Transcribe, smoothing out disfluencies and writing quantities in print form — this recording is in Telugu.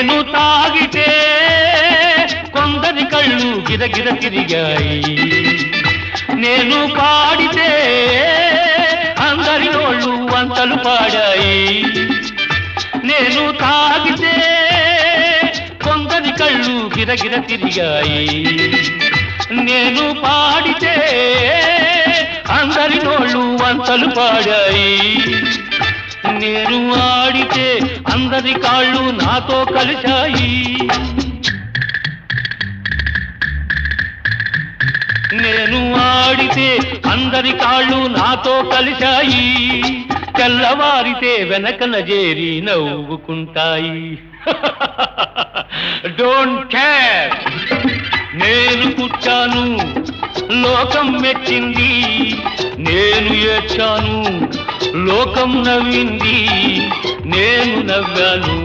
నేను తాగితే కొందరి కళ్ళు గిరగిర తిరిగాయి, నేను పాడితే అందరి నోళ్ళు వంతలు పాడాయి. నేను తాగితే కొందరి కళ్ళు గిరగిర తిరిగాయి, నేను పాడితే అందరి నోళ్ళు వంతలు పాడాయి. నేను ఆడితే అందరి కాళ్ళు నాతో కలిశాయి, నేను ఆడితే అందరి కాళ్ళు నాతో కలిశాయి. తెల్లవారితే వెనకన చేరి నవ్వుకుంటాయి. డోంట్ కేర్, నేను పుట్టాను లోకం మెచ్చింది, నేను ఏడ్చాను లోకం నవ్వింది, నేను నవ్వాను